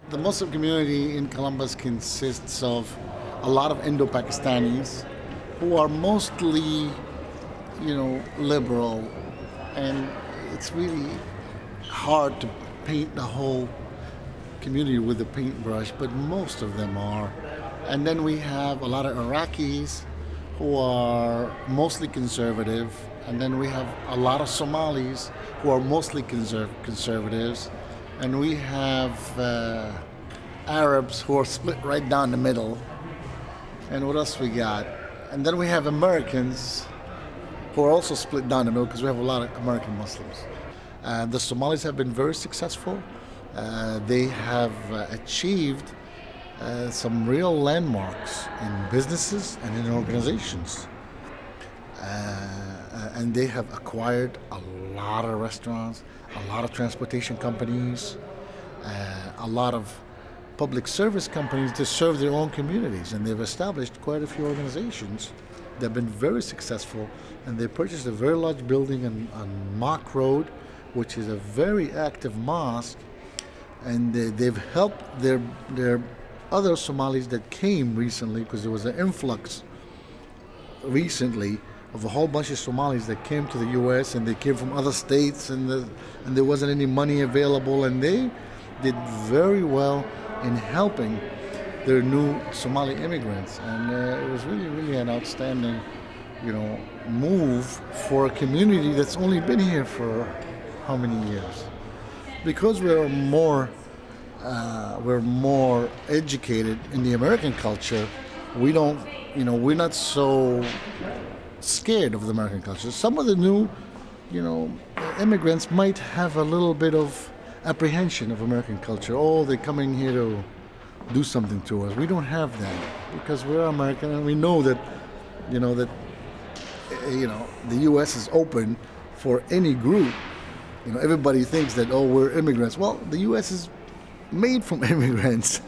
The Muslim community in Columbus consists of a lot of Indo-Pakistanis who are mostly, liberal, and it's really hard to paint the whole community with a paintbrush, but most of them are. And then we have a lot of Iraqis who are mostly conservative, and then we have a lot of Somalis who are mostly conservatives, and we have Arabs who are split right down the middle. And what else we got? And then we have Americans who are also split down the middle because we have a lot of American Muslims. The Somalis have been very successful. They have achieved some real landmarks in businesses and in organizations. And they have acquired a lot of restaurants, a lot of transportation companies, a lot of public service companies to serve their own communities. And they've established quite a few organizations that have been very successful. And they purchased a very large building on Mach Road, which is a very active mosque. And they've helped their other Somalis that came recently, because there was an influx recently of a whole bunch of Somalis that came to the U.S. and they came from other states, and there wasn't any money available, and they did very well in helping their new Somali immigrants, and it was really, really an outstanding, move for a community that's only been here for how many years? Because we're more educated in the American culture. We don't, we're not so scared of the American culture. Some of the new, immigrants might have a little bit of apprehension of American culture. Oh, they're coming here to do something to us. We don't have that because we're American, and we know that, the U.S. is open for any group. Everybody thinks that, oh, we're immigrants. Well, the U.S. is made from immigrants.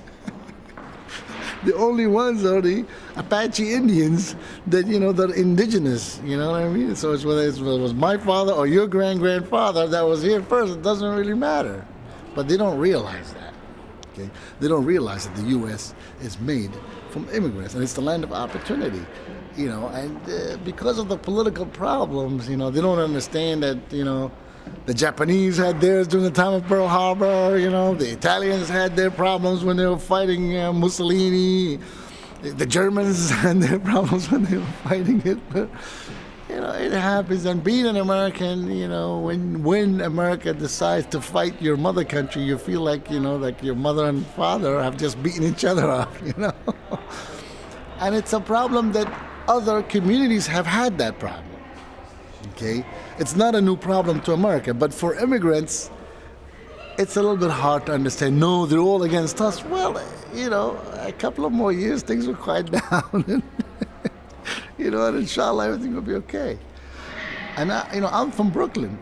The only ones are the Apache Indians that, that are indigenous, you know what I mean? So it's whether it was my father or your grandfather that was here first, it doesn't really matter. But they don't realize that, okay? They don't realize that the U.S. is made from immigrants, and it's the land of opportunity, and because of the political problems, they don't understand that, the Japanese had theirs during the time of Pearl Harbor, the Italians had their problems when they were fighting Mussolini, the Germans had their problems when they were fighting Hitler. It happens, and being an American, when America decides to fight your mother country, you feel like, like your mother and father have just beaten each other up, And it's a problem that other communities have had that problem. Okay, it's not a new problem to America, but for immigrants, it's a little bit hard to understand. No, they're all against us. Well, a couple of more years, things will quiet down, and, and inshallah, everything will be okay. And I'm from Brooklyn.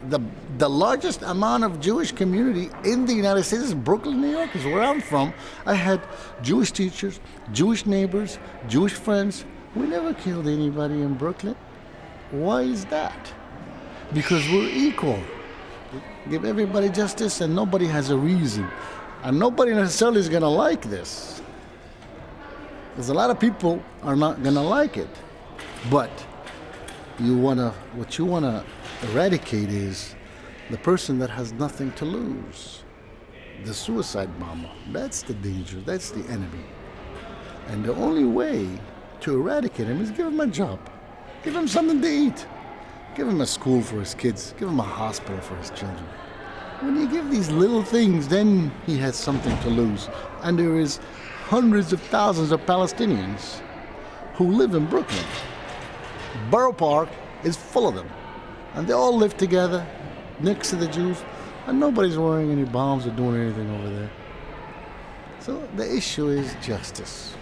The largest amount of Jewish community in the United States is Brooklyn, New York, is where I'm from. I had Jewish teachers, Jewish neighbors, Jewish friends. We never killed anybody in Brooklyn. Why is that? Because we're equal. Give everybody justice, and nobody has a reason. And nobody necessarily is going to like this. Because a lot of people are not going to like it. But what you want to eradicate is the person that has nothing to lose. The suicide bomber. That's the danger. That's the enemy. And the only way to eradicate him is give him a job. Give him something to eat. Give him a school for his kids. Give him a hospital for his children. When you give these little things, then he has something to lose. And there is hundreds of thousands of Palestinians who live in Brooklyn. Borough Park is full of them. And they all live together next to the Jews. And nobody's wearing any bombs or doing anything over there. So the issue is justice.